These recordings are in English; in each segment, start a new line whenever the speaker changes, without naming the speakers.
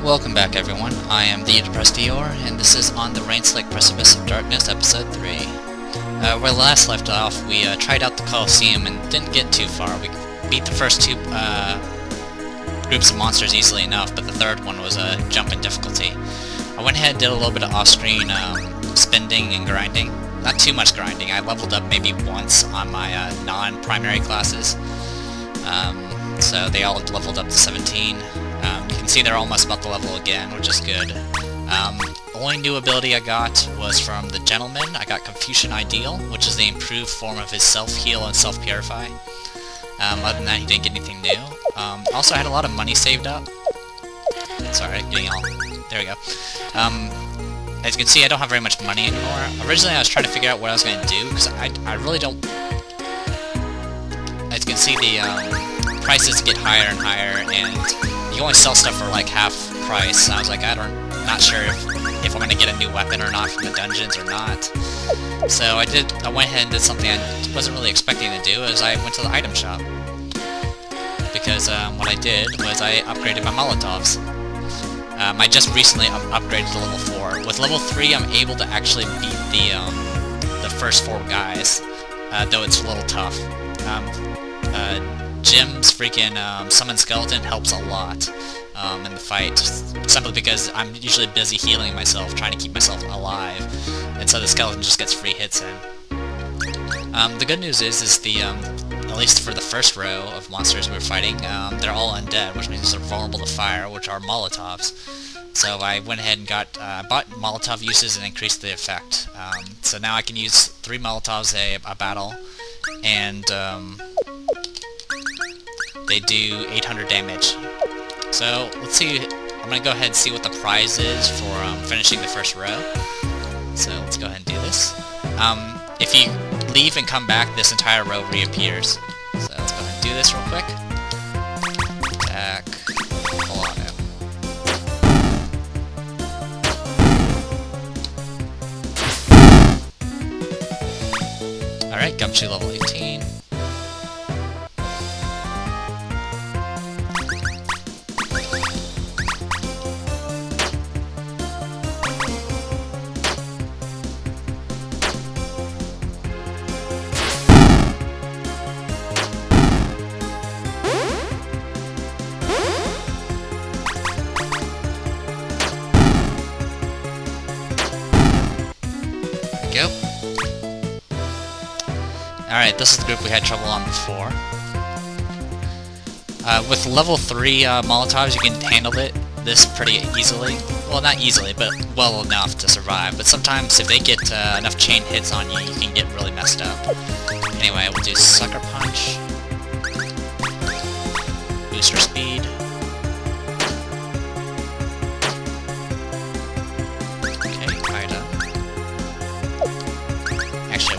Welcome back, everyone. I am the Depressed Eeyore, and this is On the Rain-Slick Precipice of Darkness, Episode 3. Where last left off, we tried out the Coliseum and didn't get too far. We beat the first two groups of monsters easily enough, but the third one was a jump in difficulty. I went ahead and did a little bit of off-screen spending and grinding. Not too much grinding. I leveled up maybe once on my non-primary classes. So they all leveled up to 17. You can see they're almost about to level again, which is good. The only new ability I got was from the Gentleman. I got Confucian Ideal, which is the improved form of his Self-Heal and Self-Purify. Other than that, he didn't get anything new. Also, I had a lot of money saved up. Sorry, getting all... There we go. As you can see, I don't have very much money anymore. Originally, I was trying to figure out what I was going to do, because I really don't... As you can see, the prices get higher and higher, and you can only sell stuff for like half price. I was like, not sure if I'm going to get a new weapon or not from the dungeons or not. So I went ahead and did something I wasn't really expecting to do, is I went to the item shop. Because what I did was I upgraded my Molotovs. I just recently upgraded to level 4. With level 3, I'm able to actually beat the first 4 guys, though it's a little tough. Jim's freaking summon skeleton helps a lot in the fight, just simply because I'm usually busy healing myself, trying to keep myself alive, and so the skeleton just gets free hits in. The good news is at least for the first row of monsters we're fighting, they're all undead, which means they're vulnerable to fire, which are Molotovs. So I went ahead and bought Molotov uses and increased the effect. So now I can use 3 Molotovs a battle, and they do 800 damage. So let's see, I'm going to go ahead and see what the prize is for finishing the first row. So let's go ahead and do this. If you leave and come back, this entire row reappears. So let's go ahead and do this real quick. Attack. Auto. Alright, Gumshoe level 18. Go. Alright, this is the group we had trouble on before. With level 3 Molotovs, you can handle this pretty easily. Well, not easily, but well enough to survive. But sometimes, if they get enough chain hits on you, you can get really messed up. Anyway, we'll do Sucker Punch. Booster Speed.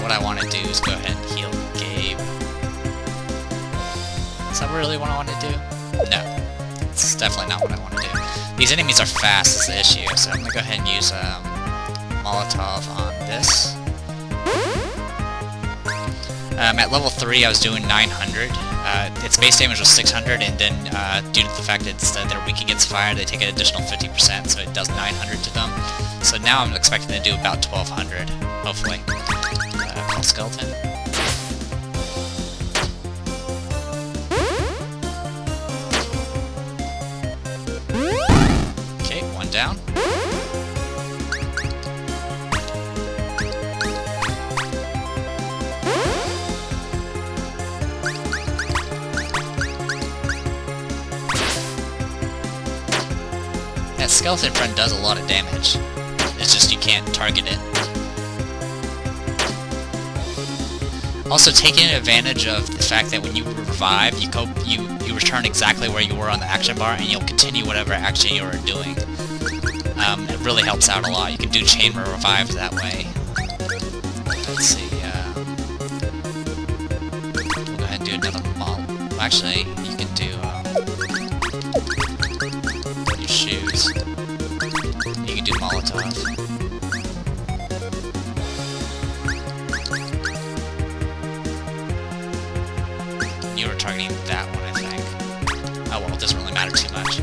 What I want to do is go ahead and heal Gabe. Is that really what I want to do? No. It's definitely not what I want to do. These enemies are fast is the issue, so I'm going to go ahead and use Molotov on this. At level 3 I was doing 900. Its base damage was 600, and then due to the fact that they're weak against fire, they take an additional 50%, so it does 900 to them. So now I'm expecting to do about 1200, hopefully. Skeleton. Okay, 1 down. That skeleton friend does a lot of damage. It's just you can't target it. Also, taking advantage of the fact that when you revive, you return exactly where you were on the action bar, and you'll continue whatever action you were doing. It really helps out a lot. You can do chain revives that way. Let's see. We'll go ahead and do another Well, actually, you can do your shoes. You can do Molotov. You were targeting that one, I think. Oh well, it doesn't really matter too much.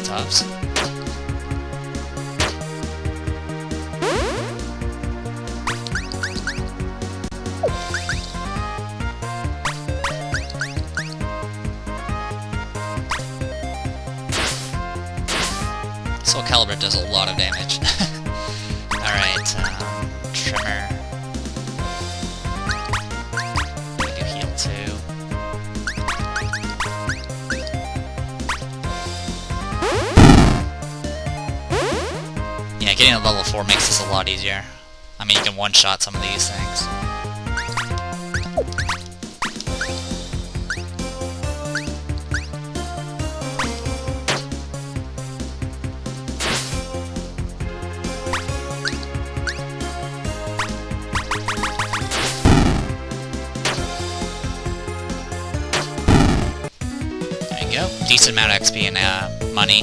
Molotovs. Soul Caliber does a lot of damage. Alright, Trimmer. We do heal too. Yeah, getting a level 4 makes this a lot easier. I mean, you can one-shot some of these things. Decent amount of XP and money.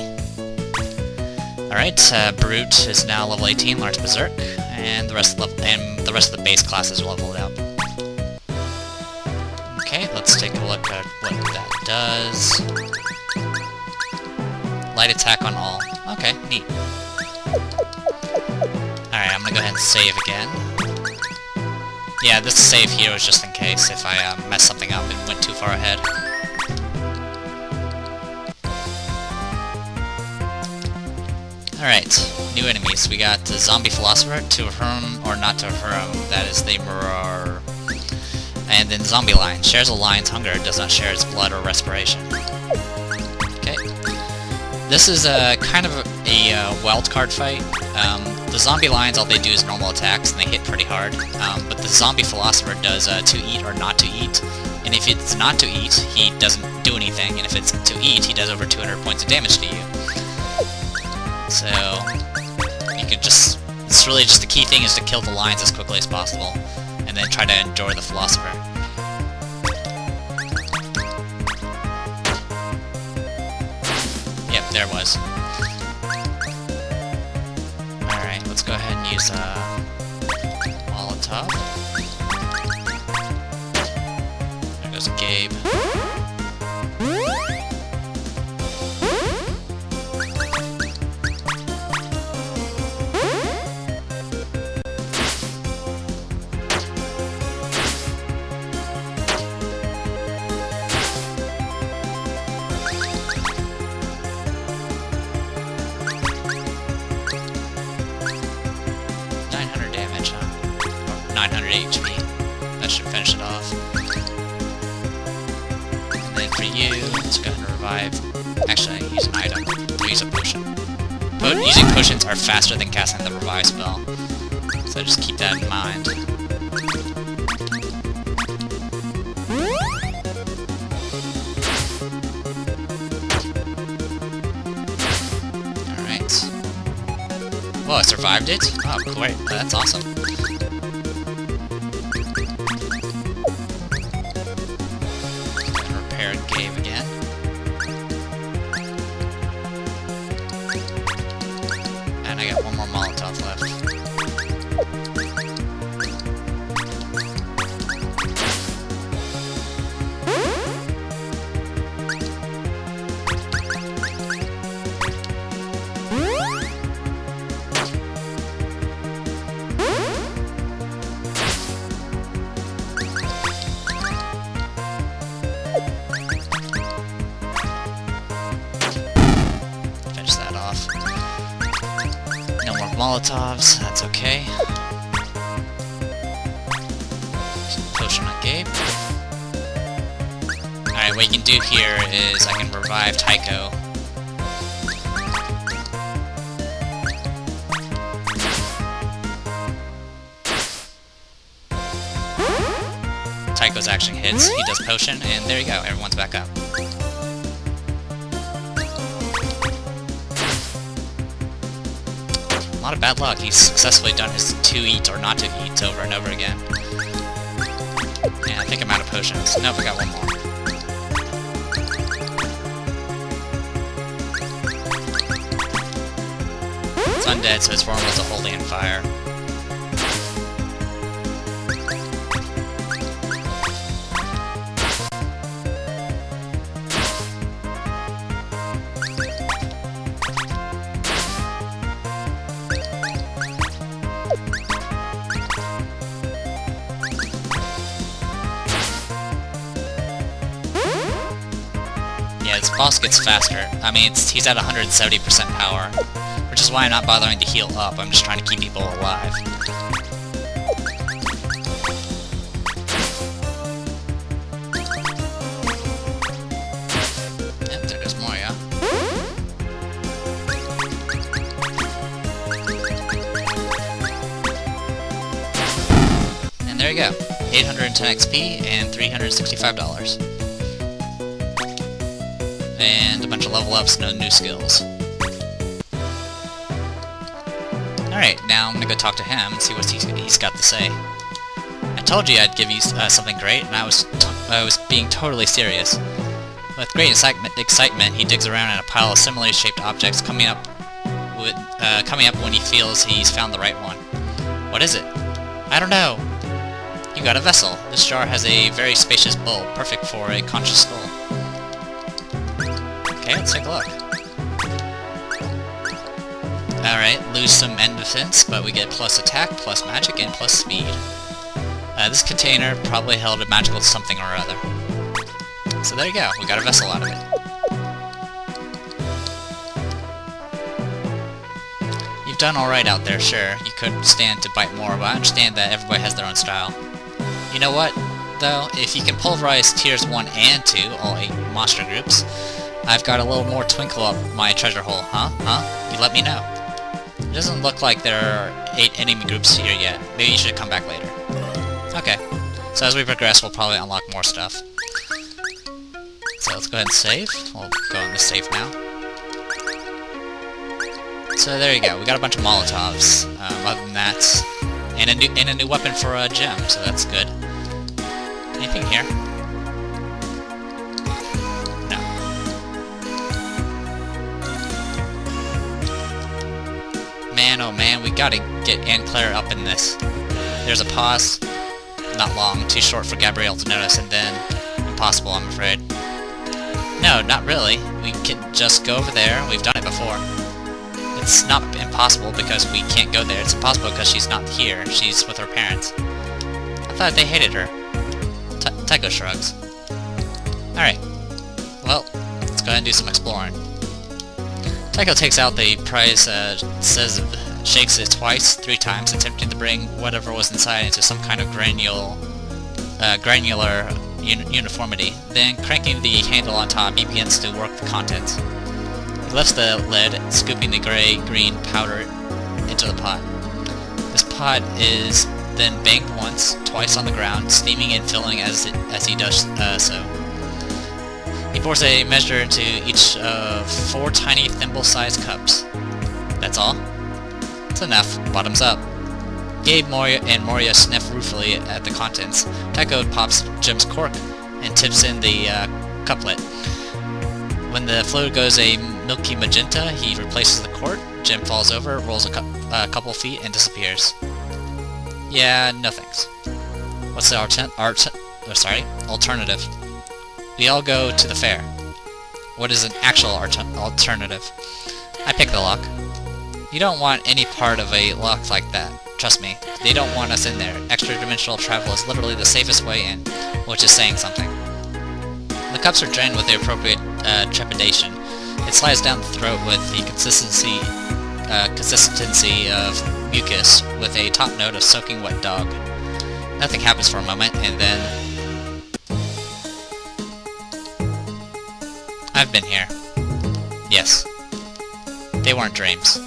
Alright, Brute is now level 18, learns Berserk, and the rest of the base classes are leveled up. Okay, let's take a look at what that does. Light attack on all. Okay, neat. Alright, I'm gonna go ahead and save again. Yeah, this save here is just in case if I messed something up and went too far ahead. Alright, new enemies. We got the Zombie Philosopher, to whom or not to whom, that is the Mirror. And then Zombie Lion. Shares a lion's hunger, does not share its blood or respiration. Okay. This is kind of a wildcard fight. The Zombie Lions, all they do is normal attacks, and they hit pretty hard. But the Zombie Philosopher does to eat or not to eat. And if it's not to eat, he doesn't do anything. And if it's to eat, he does over 200 points of damage to you. So, you can just, it's really just the key thing is to kill the lions as quickly as possible, and then try to enjoy the Philosopher. Yep, there it was. Alright, let's go ahead and use Molotov. There goes Gabe. 900 HP. That should finish it off. And then for you, let's go ahead and revive. Actually, use an item. We'll use a potion. Using potions are faster than casting the revive spell. So just keep that in mind. Alright. Whoa, I survived it? Oh, great. That's awesome. Repair game again. And I got one more Molotov left. Finish that off. No more Molotovs, that's okay. Potion on Gabe. Alright, what you can do here is I can revive Tycho. Tycho's action hits, he does potion, and there you go, everyone's back up. A lot of bad luck, he's successfully done his to eat or not to eat over and over again. And I think I'm out of potions. Nope, I got one more. It's undead, so it's vulnerable to holy and fire. boss gets faster. I mean, he's at 170% power, which is why I'm not bothering to heal up. I'm just trying to keep people alive. Yep, there goes Moria. And there you go. 810 XP and $365. And a bunch of level ups, no new skills. Alright, now I'm gonna go talk to him and see what he's got to say. I told you I'd give you something great, and I was being totally serious. With great excitement, he digs around in a pile of similarly shaped objects, coming up when he feels he's found the right one. What is it? I don't know. You got a vessel. This jar has a very spacious bowl, perfect for a conscious skull. Okay, let's take a look. Alright, lose some end defense, but we get plus attack, plus magic, and plus speed. This container probably held a magical something or other. So there you go, we got a vessel out of it. You've done alright out there, sure. You could stand to bite more, but I understand that everybody has their own style. You know what, though? If you can pulverize tiers 1 and 2, all 8 monster groups, I've got a little more twinkle up my treasure hole, huh? You let me know. It doesn't look like there are 8 enemy groups here yet. Maybe you should come back later. Okay. So as we progress, we'll probably unlock more stuff. So let's go ahead and save. We'll go on the save now. So there you go. We got a bunch of Molotovs. Other than that, and a new weapon for a gem. So that's good. Anything here? No. Man, oh man, we gotta get Anne Claire up in this. There's a pause. Not long, too short for Gabrielle to notice, and then impossible, I'm afraid. No, not really. We can just go over there. We've done it before. It's not impossible because we can't go there. It's impossible because she's not here. She's with her parents. I thought they hated her. Tycho shrugs. Alright. Well, let's go ahead and do some exploring. Tycho takes out the prize, shakes it twice, 3 times, attempting to bring whatever was inside into some kind of granular uniformity. Then, cranking the handle on top, he begins to work the contents. He lifts the lid, scooping the gray-green powder into the pot. This pot is then banged once, twice on the ground, steaming and filling as he does so. He pours a measure into each of 4 tiny thimble-sized cups. That's all? It's enough. Bottoms up. Gabe, and Moria sniff ruefully at the contents. Tycho pops Jim's cork and tips in the couplet. When the fluid goes a milky magenta, he replaces the cork. Jim falls over, rolls a couple feet, and disappears. Yeah, no thanks. What's the alternative? We all go to the fair. What is an actual alternative? I pick the lock. You don't want any part of a lock like that. Trust me, they don't want us in there. Extra-dimensional travel is literally the safest way in, which is saying something. The cups are drained with the appropriate trepidation. It slides down the throat with the consistency of mucus, with a top note of soaking wet dog. Nothing happens for a moment, and then... I've been here. Yes. They weren't dreams.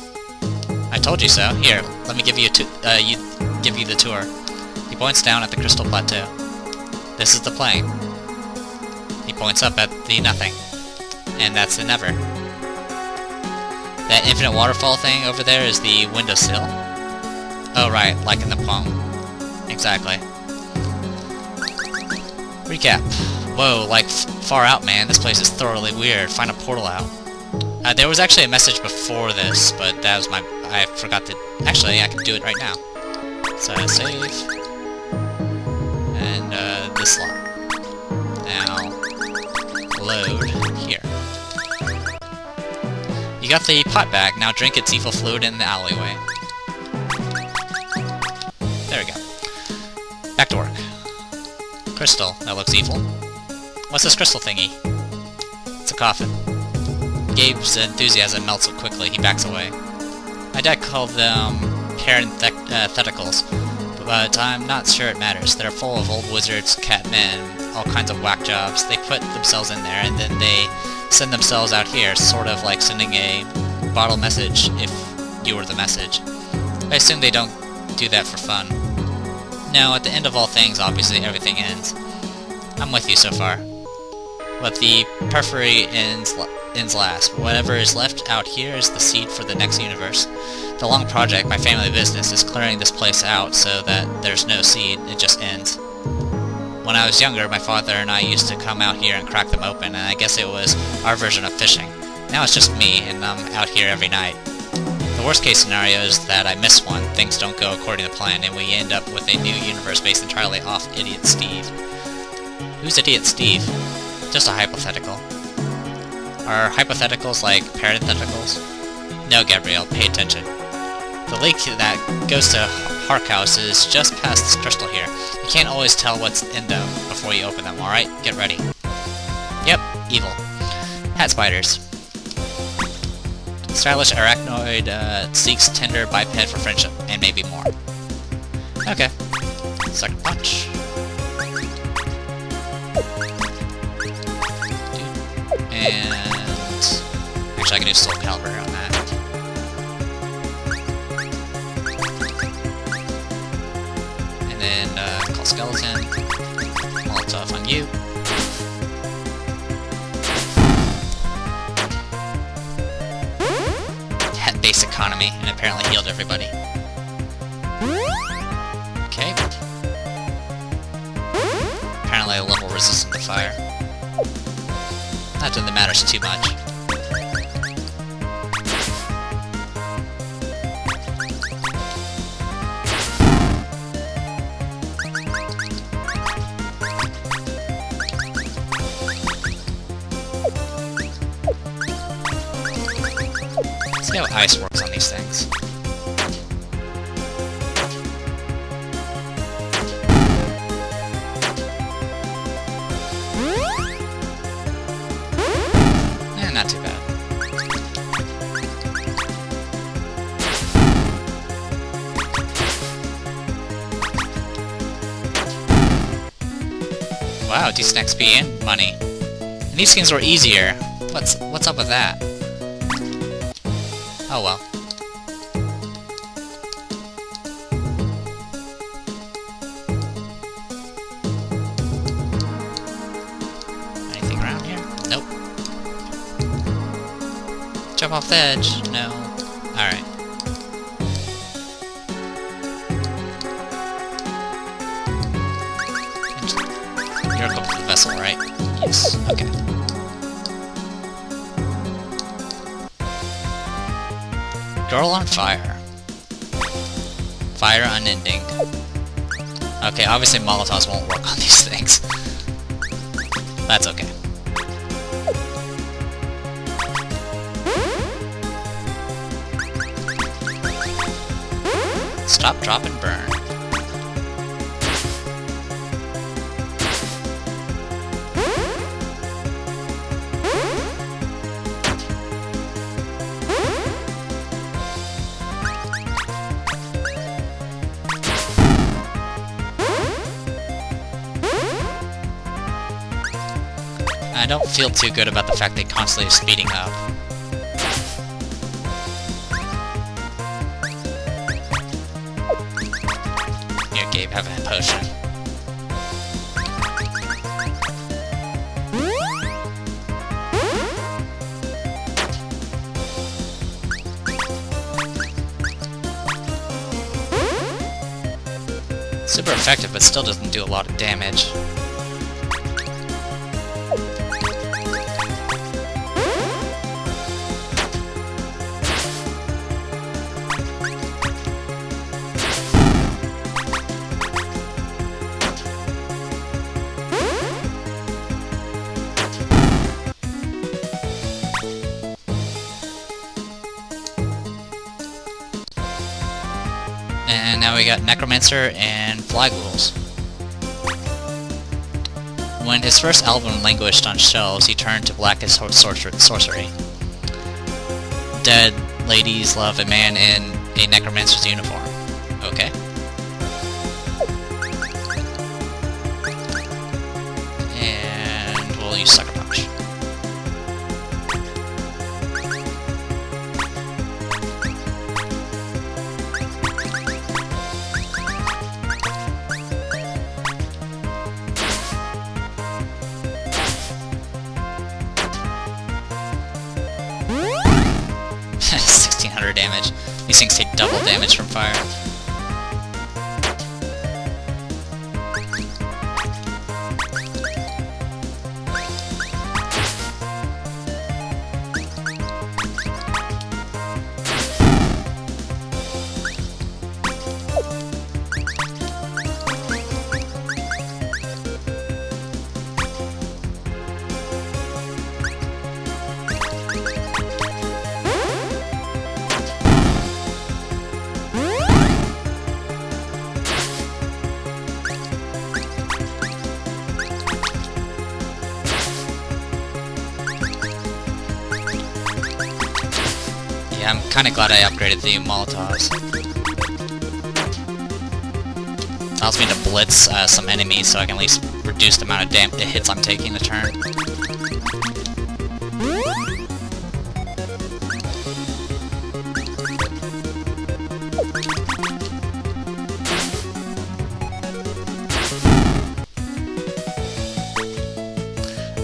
I told you so. Here, let me give you the tour. He points down at the crystal plateau. This is the plane. He points up at the nothing. And that's the never. That infinite waterfall thing over there is the windowsill. Oh right, like in the poem. Exactly. Recap. Whoa, like far out, man. This place is thoroughly weird. Find a portal out. There was actually a message before this, but that was I forgot to... Actually, I can do it right now. So, save. And, this slot. Now, load here. You got the pot back. Now drink its evil fluid in the alleyway. There we go. Back to work. Crystal. That looks evil. What's this crystal thingy? It's a coffin. Gabe's enthusiasm melts so quickly, he backs away. My dad called them parentheticals, but I'm not sure it matters. They're full of old wizards, catmen, all kinds of whack jobs. They put themselves in there, and then they send themselves out here, sort of like sending a bottle message if you were the message. I assume they don't do that for fun. No, at the end of all things, obviously, everything ends. I'm with you so far. But the periphery ends last. Whatever is left out here is the seed for the next universe. The long project, my family business, is clearing this place out so that there's no seed, it just ends. When I was younger, my father and I used to come out here and crack them open, and I guess it was our version of fishing. Now it's just me, and I'm out here every night. The worst case scenario is that I miss one, things don't go according to plan, and we end up with a new universe based entirely off Idiot Steve. Who's Idiot Steve? Just a hypothetical. Are hypotheticals like parentheticals? No, Gabrielle, pay attention. The lake that goes to Hark House is just past this crystal here. You can't always tell what's in them before you open them, alright? Get ready. Yep, evil. Hat spiders. Stylish arachnoid seeks tender biped for friendship, and maybe more. Okay. Sucker punch. And actually I can do Soul Caliber on that. And then call Skeleton. Molotov on you. Had base economy and apparently healed everybody. Okay. Apparently a level resistant to fire. Not that it matters too much. Let's see how ice works on these things. Not too bad. Wow, decent XP and money. And these skins were easier. What's up with that? Oh well. Anything around here? Nope. Jump off the edge? No. Alright. You're equipped with the vessel, right? Yes. Okay. Girl on fire. Fire unending. Okay, obviously Molotovs won't work on these things. That's okay. Stop, drop, and burn. I don't feel too good about the fact they constantly are speeding up. Here, Gabe, have a potion. Super effective, but still doesn't do a lot of damage. And now we got Necromancer and Fly Ghouls. When his first album languished on shelves, he turned to blackest sorcery. Dead ladies love a man in a necromancer's uniform. Okay. And we'll use Sucker Punch. Damage. These things take double damage from fire. I'm kinda glad I upgraded the Molotovs. Allows me to blitz some enemies so I can at least reduce the amount of hits I'm taking a turn.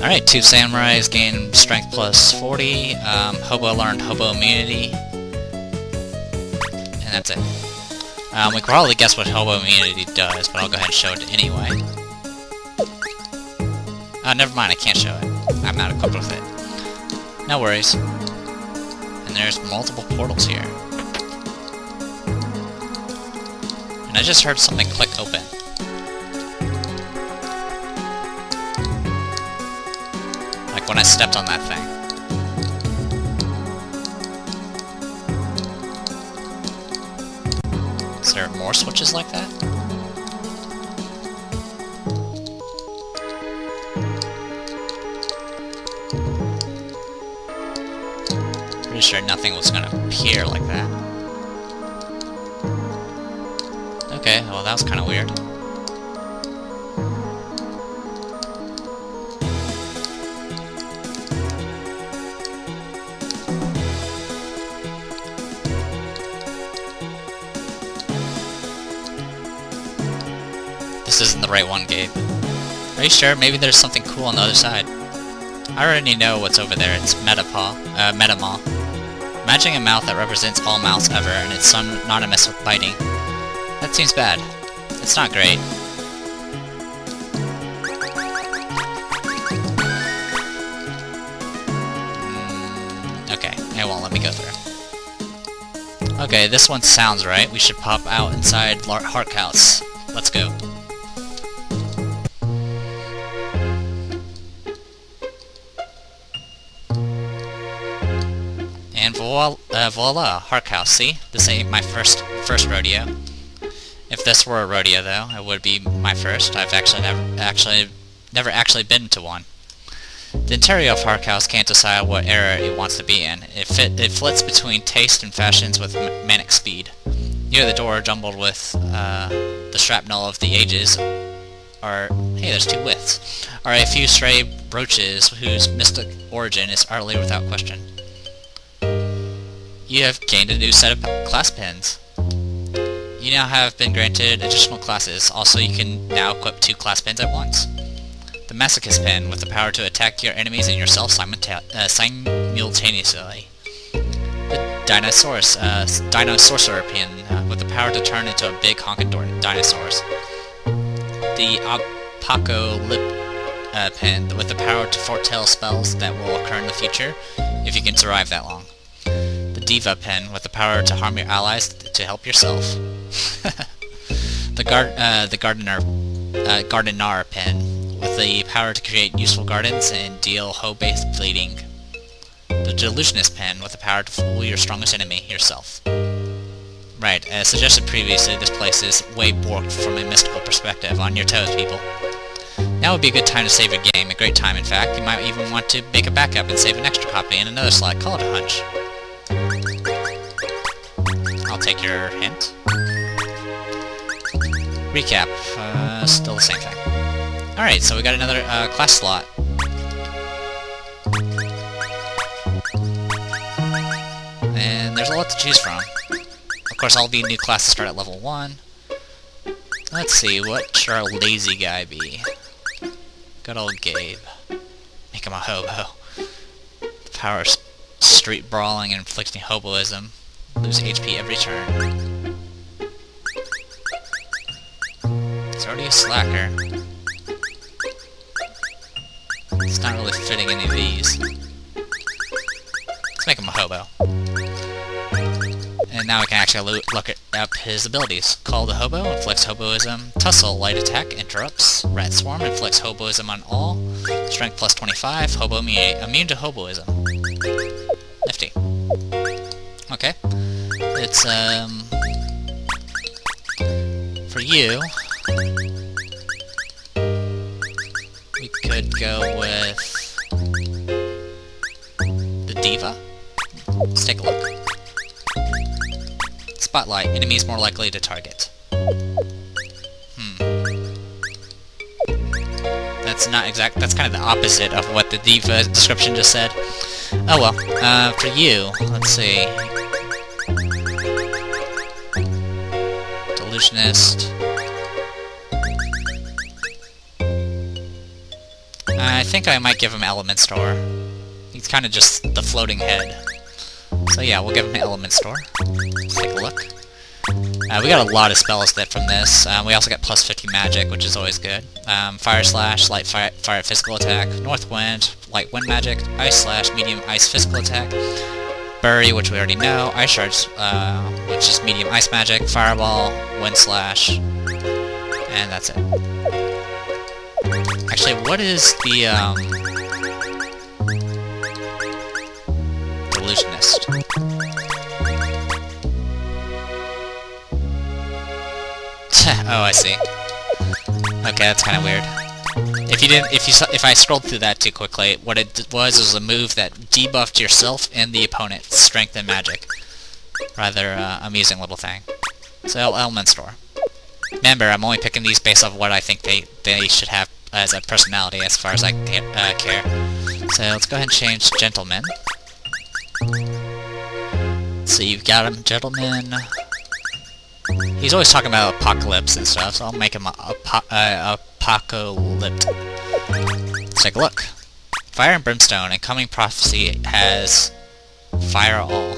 Alright, 2 samurais gain strength plus 40, Hobo learned Hobo immunity, and that's it. We can probably guess what Hobo immunity does, but I'll go ahead and show it anyway. Never mind, I can't show it. I'm not equipped with it. No worries. And there's multiple portals here. And I just heard something click open. When I stepped on that thing. Is there more switches like that? Pretty sure nothing was gonna appear like that. Okay, well that was kinda weird. This isn't the right one, Gabe. Are you sure? Maybe there's something cool on the other side. I already know what's over there. It's Metamaw. Imagining a mouth that represents all mouths ever, and it's synonymous with biting. That seems bad. It's not great. Okay, it won't let me go through. Okay, this one sounds right. We should pop out inside Heart House. Let's go. And voila, Heart House. See, this ain't my first rodeo. If this were a rodeo, though, it would be my first. I've never actually been to one. The interior of Heart House can't decide what era it wants to be in. It flits between taste and fashions with manic speed. Near the door, jumbled with the shrapnel of the ages, are hey, there's 2 widths. Are a few stray brooches whose mystic origin is utterly without question. You have gained a new set of class pins. You now have been granted additional classes. Also, you can now equip 2 class pins at once. The Masochist pin, with the power to attack your enemies and yourself simultaneously. The Dinosaur pin, with the power to turn into a big honking dinosaurs. The Apocalypse pin, with the power to foretell spells that will occur in the future, if you can survive that long. The Diva pin, with the power to harm your allies to help yourself. The Gardener pin, with the power to create useful gardens and deal hoe-based bleeding. The Delusionist pen, with the power to fool your strongest enemy, yourself. Right, as suggested previously, this place is way borked from a mystical perspective. On your toes, people. Now would be a good time to save a game, a great time in fact. You might even want to make a backup and save an extra copy in another slot. Call it a hunch. I'll take your hint. Recap. Still the same thing. Alright, so we got another class slot. And there's a lot to choose from. Of course, all the new classes start at level 1. Let's see, what should our lazy guy be? Good old Gabe. Make him a hobo. Power street brawling and inflicting hoboism. Lose HP every turn. He's already a slacker. It's not really fitting any of these. Let's make him a hobo. And now we can actually look up his abilities. Call the Hobo, inflicts hoboism. Tussle, light attack, interrupts. Rat Swarm, inflicts hoboism on all. Strength plus 25, Hobo immune to hoboism. Nifty. Okay. It's, for you, we could go with the Diva. Let's take a look. Spotlight, enemies more likely to target. That's not exact, that's kind of the opposite of what the Diva description just said. Oh well, for you, let's see. Delusionist. I think I might give him Element Store. He's kind of just the floating head. So yeah, we'll give him an Element Store. Let's take a look. We got a lot of spells that from this. We also got plus 50 magic, which is always good. Fire Slash, Light Fire Physical Attack, North Wind, Light Wind Magic, Ice Slash, Medium Ice Physical Attack, Bury, which we already know, Ice Shards, which is Medium Ice Magic, Fireball, Wind Slash, and that's it. Actually, what is the, Delusionist? Oh, I see. Okay, that's kind of weird. If I scrolled through that too quickly, what it was a move that debuffed yourself and the opponent's strength and magic. Rather amusing little thing. So, Element Store. Remember, I'm only picking these based off what I think they should have as a personality, as far as I care. So let's go ahead and change Gentleman. So you've got him, Gentleman. He's always talking about apocalypse and stuff, so I'll make him apocalypse. Let's take a look. Fire and Brimstone, Incoming Prophecy has Fire All.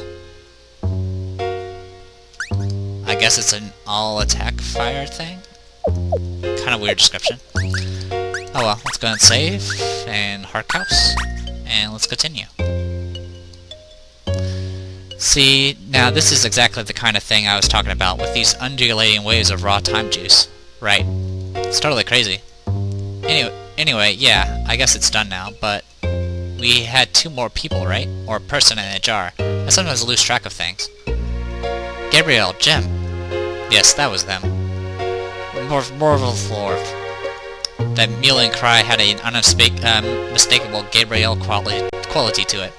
I guess it's an all-attack fire thing? Kind of weird description. Oh well, let's go ahead and save, and Hearthouse, and let's continue. See, now this is exactly the kind of thing I was talking about with these undulating waves of raw time juice. Right. It's totally crazy. Anyway, yeah, I guess it's done now, but we had 2 more people, right? Or a person in a jar. I sometimes lose track of things. Gabriel, Jim. Yes, that was them. More of a floor. That mewling cry had an unmistakable Gabriel quality to it.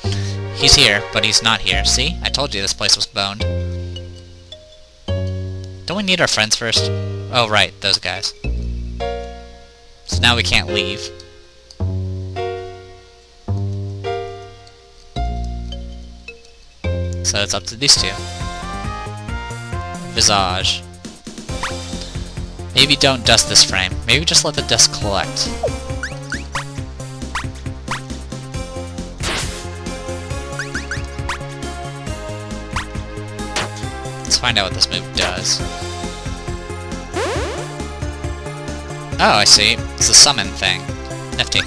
He's here, but he's not here. See? I told you this place was boned. Don't we need our friends first? Oh, right, those guys. So now we can't leave. So it's up to these 2. Visage. Maybe don't dust this frame. Maybe just let the dust collect. Let's find out what this move does. Oh, I see. It's a summon thing. Nifty.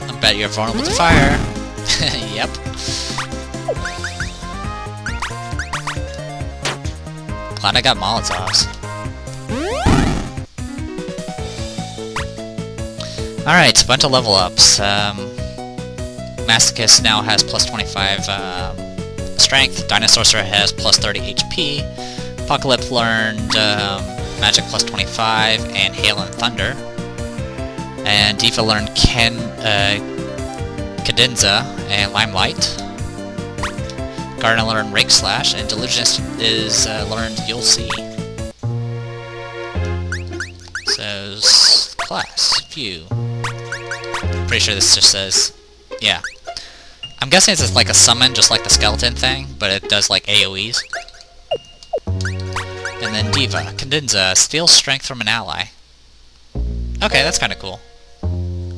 I bet you're vulnerable to fire. Yep. Glad I got Molotovs. Alright, bunch of level ups. Masochist now has plus 25 strength. Dinosaur has plus 30 HP. Apocalypse learned Magic plus 25, and Hail and Thunder. And Diva learned Cadenza and Limelight. Garden learned Rake Slash, and Delusionist is learned You'll See. So, class, view. Pretty sure this just says, yeah. I'm guessing it's like a summon, just like the skeleton thing, but it does like AoEs. And then Diva, Cadenza, steals strength from an ally. Okay, that's kinda cool.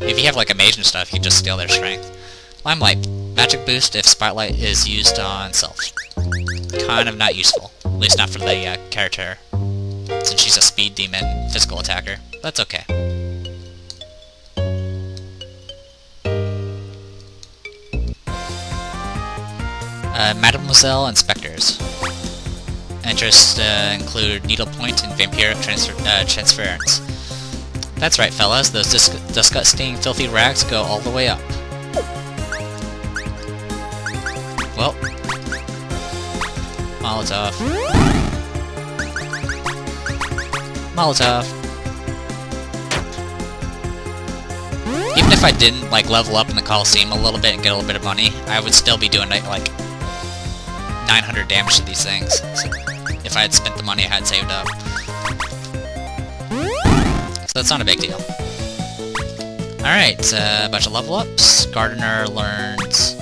If you have like a mage and stuff, you can just steal their strength. Limelight, magic boost if Spotlight is used on self. Kind of not useful. At least not for the character, since she's a speed demon physical attacker. That's okay. Mademoiselle Inspectors. Interests include Needlepoint and Vampiric Transference. That's right, fellas, those disgusting, filthy rags go all the way up. Well. Molotov. Molotov. Even if I didn't, like, level up in the Coliseum a little bit and get a little bit of money, I would still be doing, like, 900 damage to these things. So if I had spent the money I had saved up. So that's not a big deal. Alright, a bunch of level ups. Gardener learns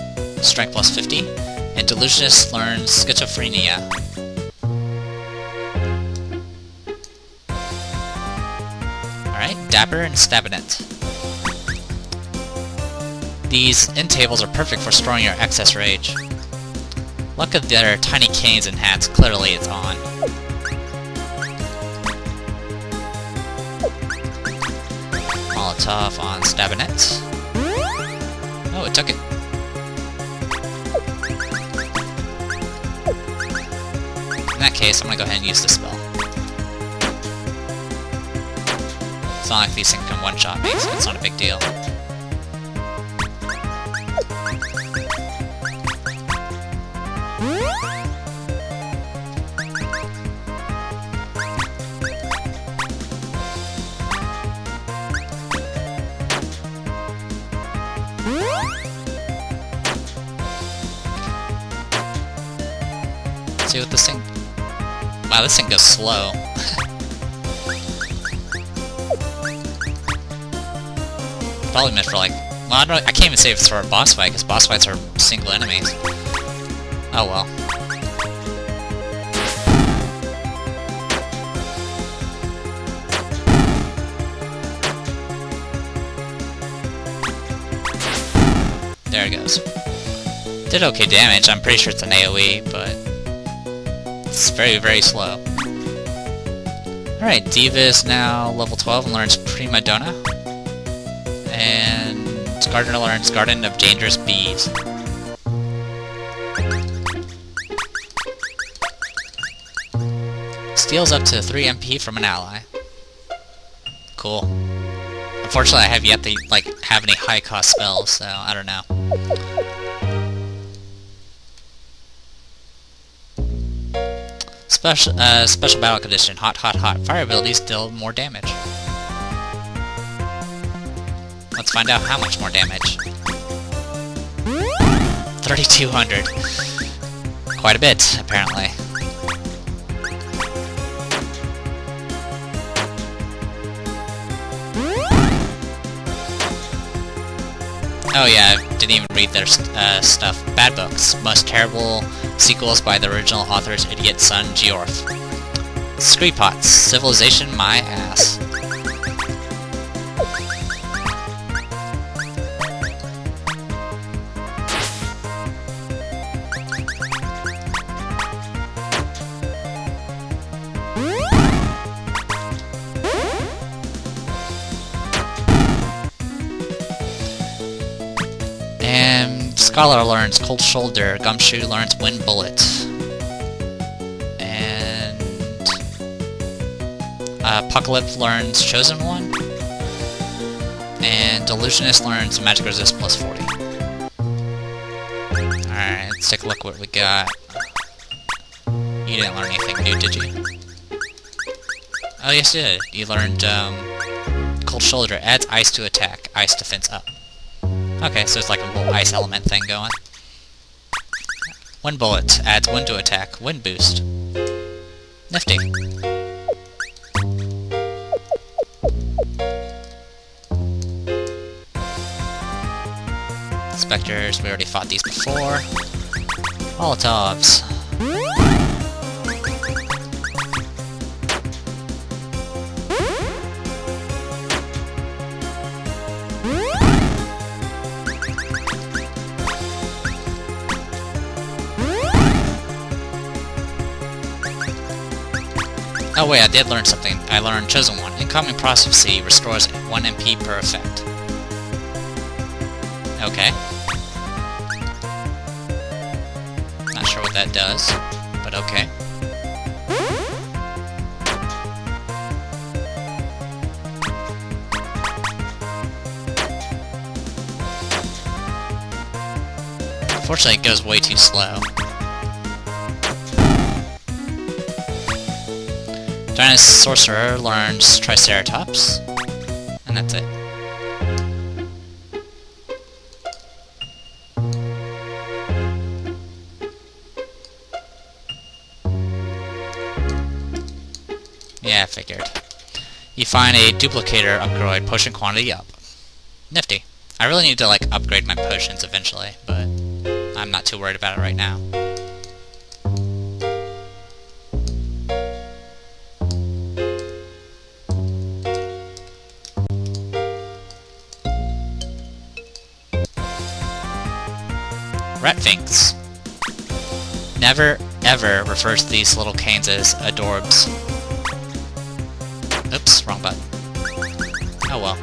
Strength plus 50. And Delusionist learns Schizophrenia. Alright, Dapper and Stabinet. These end tables are perfect for storing your excess rage. Luck of their tiny canes and hats, clearly it's on. Molotov on Stabinet. Oh, it took it. In that case, I'm gonna go ahead and use this spell. It's not like these things can one-shot me, so it's not a big deal. See what this thing... Wow, this thing goes slow. Probably meant for like... Well, I can't even say if it's for a boss fight, because boss fights are single enemies. Oh well. There it goes. Did okay damage. I'm pretty sure it's an AoE, but it's very, very slow. Alright, Diva is now level 12 and learns Prima Donna. And Gardener learns Garden of Dangerous Bees. Steals up to 3 MP from an ally. Cool. Unfortunately, I have yet to have any high cost spells, so I don't know. Special battle condition, hot, hot, hot. Fire abilities deal more damage. Let's find out how much more damage. 3,200. Quite a bit, apparently. Oh yeah, I didn't even read their stuff. Bad books. Most terrible sequels by the original author's idiot son, Georth. Screepots. Civilization my ass. Scholar learns Cold Shoulder, Gumshoe learns Wind Bullet. And Apocalypse learns Chosen One. And Delusionist learns Magic Resist plus 40. Alright, let's take a look what we got. You didn't learn anything new, did you? Oh, yes, you did. You learned, Cold Shoulder adds ice to attack, ice defense up. Okay, so it's like a little ice element thing going. Wind Bullet adds wind to attack, wind boost. Nifty. Spectres, we already fought these before. Molotovs. Oh wait, I did learn something. I learned Chosen One. Incoming Precipice restores 1 MP per effect. Okay. Not sure what that does, but okay. Unfortunately, it goes way too slow. Darkness Sorcerer learns Triceratops, and that's it. Yeah, I figured. You find a duplicator upgrade, potion quantity up. Nifty. I really need to, like, upgrade my potions eventually, but I'm not too worried about it right now. Ratfinks. Never, ever refers to these little canes as adorbs. Oops, wrong button. Oh well.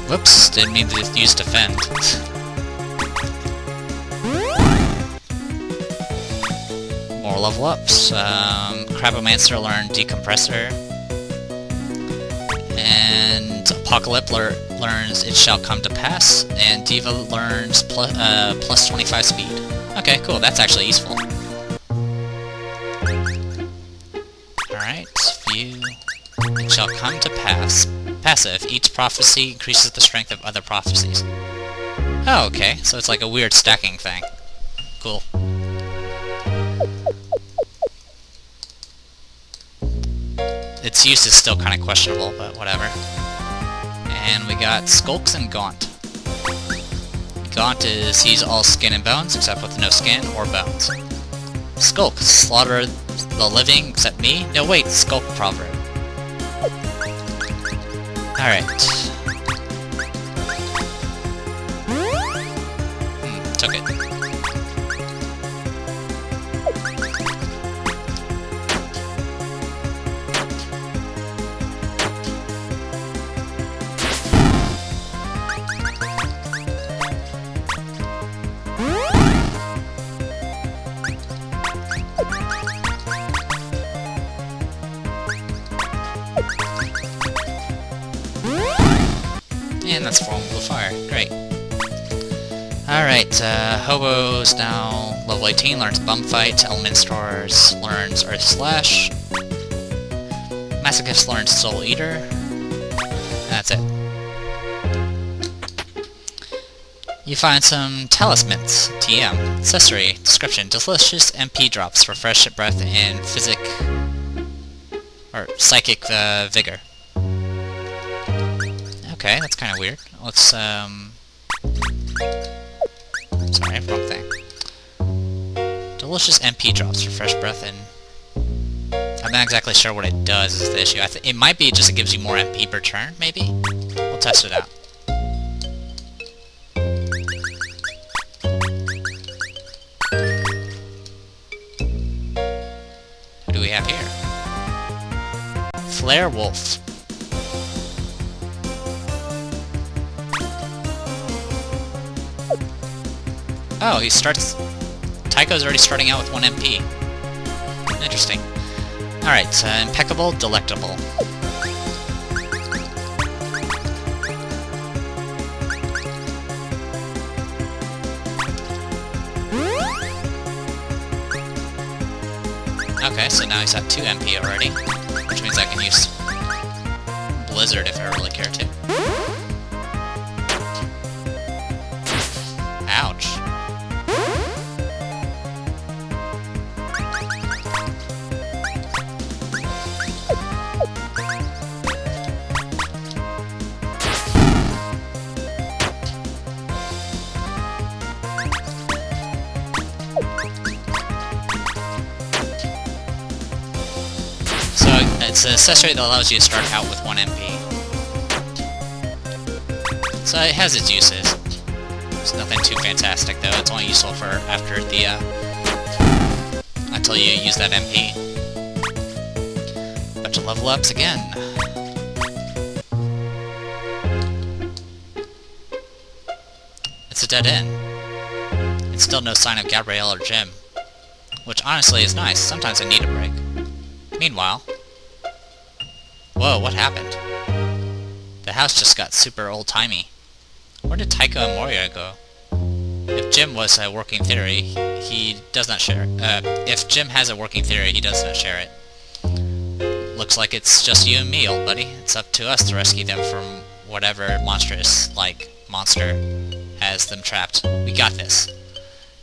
Whoops, didn't mean to use defend. More level ups. Crabomancer learned Decompressor. And Apocalypse learns It Shall Come to Pass, and Diva learns plus 25 speed. Okay, cool, that's actually useful. Alright, view. It shall come to pass. Passive. Each prophecy increases the strength of other prophecies. Oh, okay, so it's like a weird stacking thing. Cool. Its use is still kind of questionable, but whatever. And we got Skulks and Gaunt. Gaunt is he's all skin and bones, except with no skin or bones. Skulk, slaughter the living except me? No wait, Skulk proverb. Alright. Took it. And that's Formable Fire. Great. Alright, Hobo's now level 18, learns Bum Fight. Element Stores learns Earth Slash. Masochist learns Soul Eater. And that's it. You find some talismans. TM. Accessory. Description. Delicious MP drops for fresh breath and psychic vigor. Okay, that's kind of weird. Let's, sorry, wrong thing. Delicious MP drops for fresh breath and... I'm not exactly sure what it does is the issue. It might be just it gives you more MP per turn, maybe? We'll test it out. Who do we have here? Flare Wolf. Oh, he starts... Tycho's already starting out with 1 MP. Interesting. Alright, Impeccable, Delectable. Okay, so now he's at 2 MP already, which means I can use Blizzard if I really care to. Ouch. So it's an accessory that allows you to start out with 1 MP. So it has its uses. It's nothing too fantastic though, it's only useful for after the, until you use that MP. Bunch of level ups again. It's a dead end. And still no sign of Gabrielle or Jim. Which honestly is nice, sometimes I need a break. Meanwhile... Whoa, what happened? The house just got super old-timey. Where did Taiko and Moria go? If Jim was a working theory, he does not share it. If Jim has a working theory, he does not share it. Looks like it's just you and me, old buddy. It's up to us to rescue them from whatever monstrous, monster has them trapped. We got this.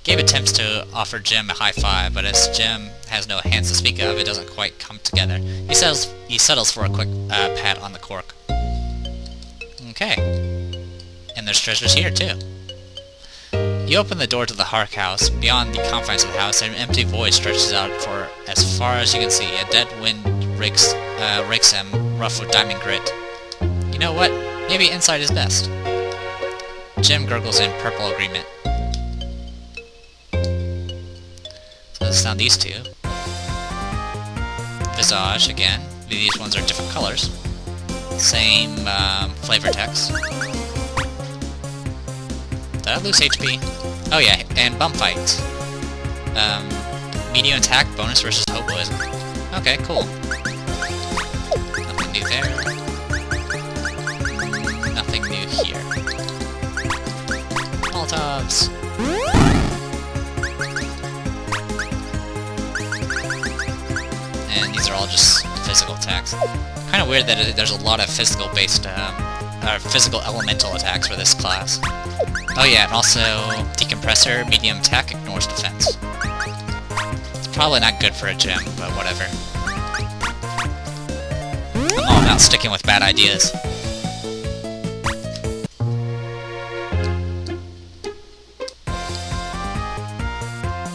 Gabe attempts to offer Jim a high five, but as Jim has no hands to speak of, it doesn't quite come together. He settles for a quick pat on the cork. Okay. And there's treasures here, too. You open the door to the Hark house. Beyond the confines of the house, an empty void stretches out for as far as you can see. A dead wind rakes him, rough with diamond grit. You know what? Maybe inside is best. Jim gurgles in purple agreement. So let's down these two. Visage, again. These ones are different colors. Same flavor text. Did I lose HP? Oh yeah, and bum fights. Medium attack, bonus versus hoboism. Okay, cool. Nothing new there. Nothing new here. Molotovs! And these are all just physical attacks. Kind of weird that there's a lot of physical-based, physical elemental attacks for this class. Oh yeah, and also decompressor, medium attack, ignores defense. It's probably not good for a gym, but whatever. I'm all about sticking with bad ideas.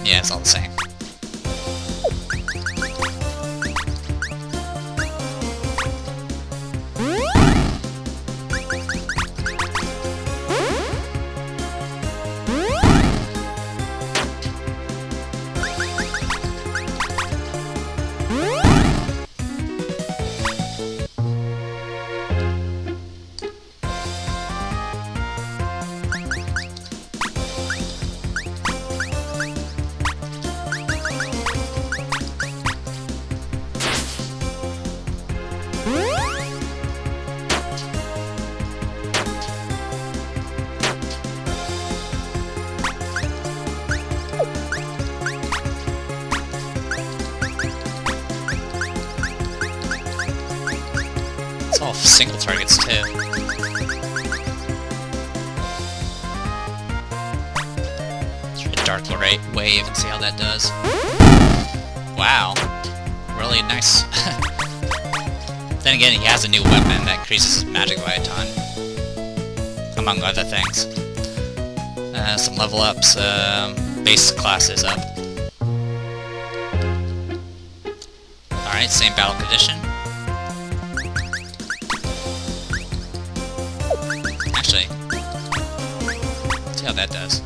Yeah, it's all the same. It's all single targets too. Let's try Dark Wave and see how that does. Wow. Really nice. Then again, he has a new weapon that increases his magic by a ton. Among other things. Some level ups, base classes up. Alright, same battle condition. Actually, see how that does.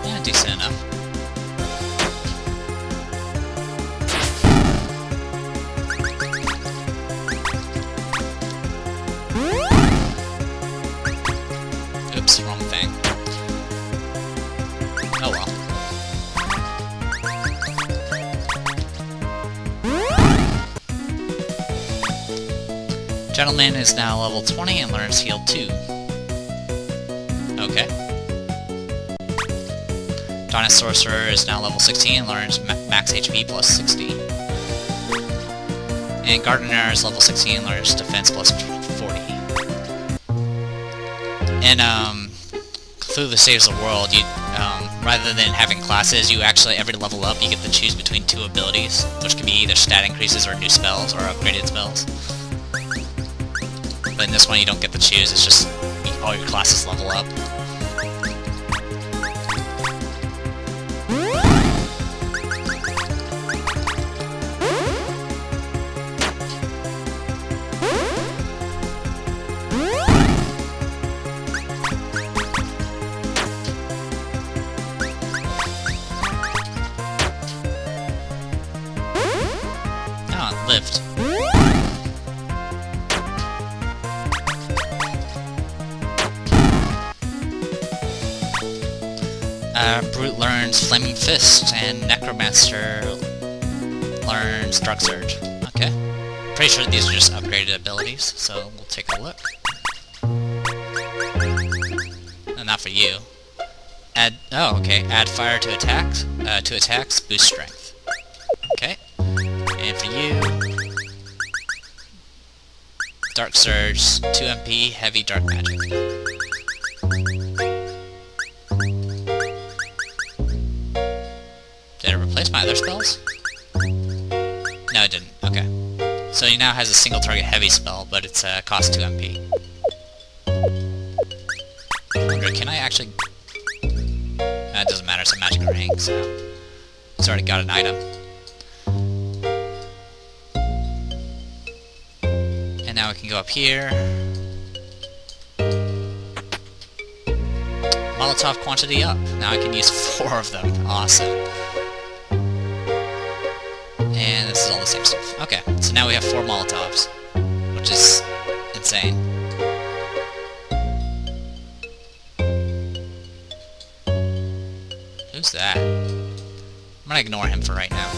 Yeah, decent enough. Oops, wrong thing. Oh well. Gentleman is now level 20 and learns heal 2. Okay. Darkness Sorcerer is now level 16 and learns max HP plus 60. And Gardener is level 16 and learns defense plus 40. And Cthulhu Saves the World, you rather than having classes, you actually, every level up, you get to choose between 2 abilities, which can be either stat increases or new spells, or upgraded spells. But in this one, you don't get to choose, it's just all your classes level up. Lived. Brute learns Flaming Fist, and Necromancer learns Dark Surge. Okay. Pretty sure these are just upgraded abilities, so we'll take a look. No, not for you. Oh, okay. Add fire to attacks. Boost strength. Okay. And for you, Dark Surge, 2 MP, Heavy Dark Magic. Did it replace my other spells? No, it didn't. Okay. So he now has a single target heavy spell, but it's cost 2 MP. I wonder, can I actually... It doesn't matter, it's a magic ring, so... It's already got an item. And now we can go up here. Molotov quantity up. Now I can use 4 of them. Awesome. And this is all the same stuff. Okay, so now we have 4 Molotovs, which is insane. Who's that? I'm gonna ignore him for right now.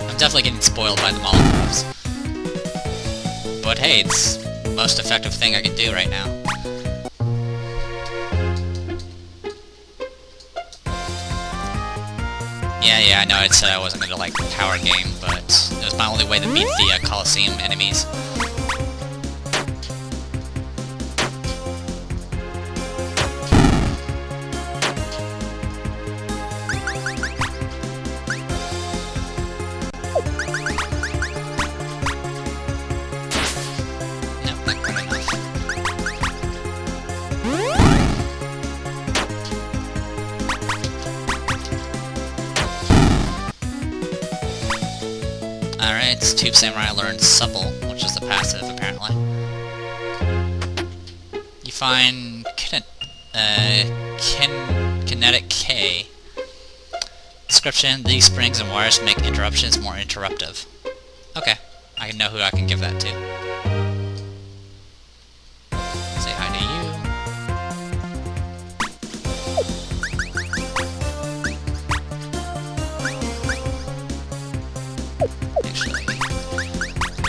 I'm definitely getting spoiled by the Molotovs. But hey, it's the most effective thing I can do right now. Yeah, I know I said I wasn't gonna like the power game, but it was my only way to beat the Coliseum enemies. Alright, Tube Samurai learns Supple, which is the passive, apparently. You find Kinetic K. Description, these springs and wires make interruptions more interruptive. Okay, I know who I can give that to. Say hi to you.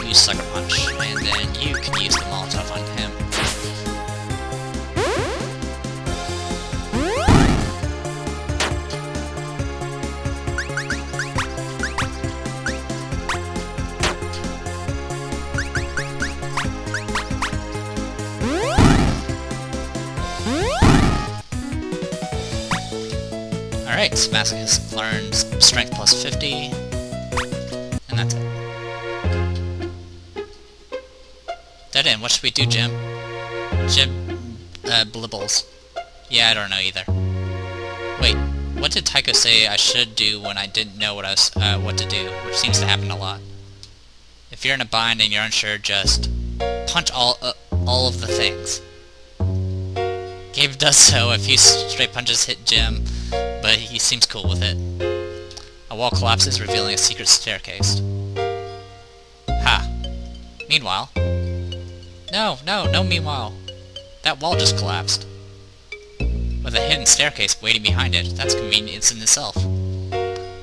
Use Sucker Punch, and then you can use the Molotov on him. Alright, Masochist learns Strength plus 50, and that's it. Dead end. What should we do, Jim? Blibbles. Yeah, I don't know either. Wait, what did Tycho say I should do when I didn't know what to do? Which seems to happen a lot. If you're in a bind and you're unsure, just punch all of the things. Gabe does so. A few straight punches hit Jim, but he seems cool with it. A wall collapses, revealing a secret staircase. Ha! Meanwhile... No meanwhile. That wall just collapsed. With a hidden staircase waiting behind it. That's convenience in itself.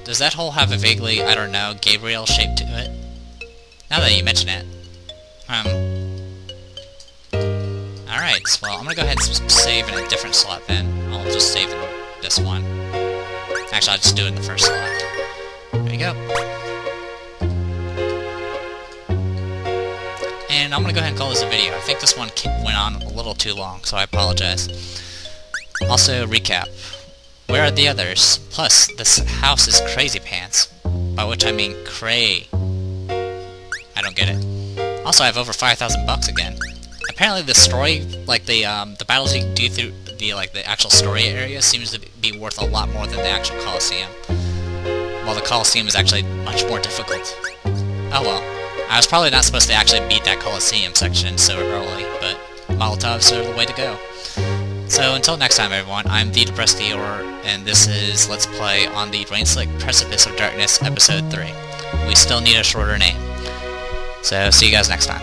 Does that hole have a vaguely, I don't know, Gabriel shape to it? Now that you mention it. Alright, well, I'm gonna go ahead and save in a different slot then. I'll just save in this one. Actually, I'll just do it in the first slot. There you go. And I'm gonna go ahead and call this a video. I think this one went on a little too long, so I apologize. Also, recap. Where are the others? Plus, this house is crazy pants. By which I mean cray. I don't get it. Also, I have over 5,000 bucks again. Apparently the story, like the battles you can do through the actual story area seems to be worth a lot more than the actual Coliseum. While the Coliseum is actually much more difficult. Oh well. I was probably not supposed to actually beat that Coliseum section so early, but Molotovs are the way to go. So until next time everyone, I'm the Depressed Eeyore, and this is Let's Play on the Rain-Slick Precipice of Darkness Episode 3. We still need a shorter name. So see you guys next time.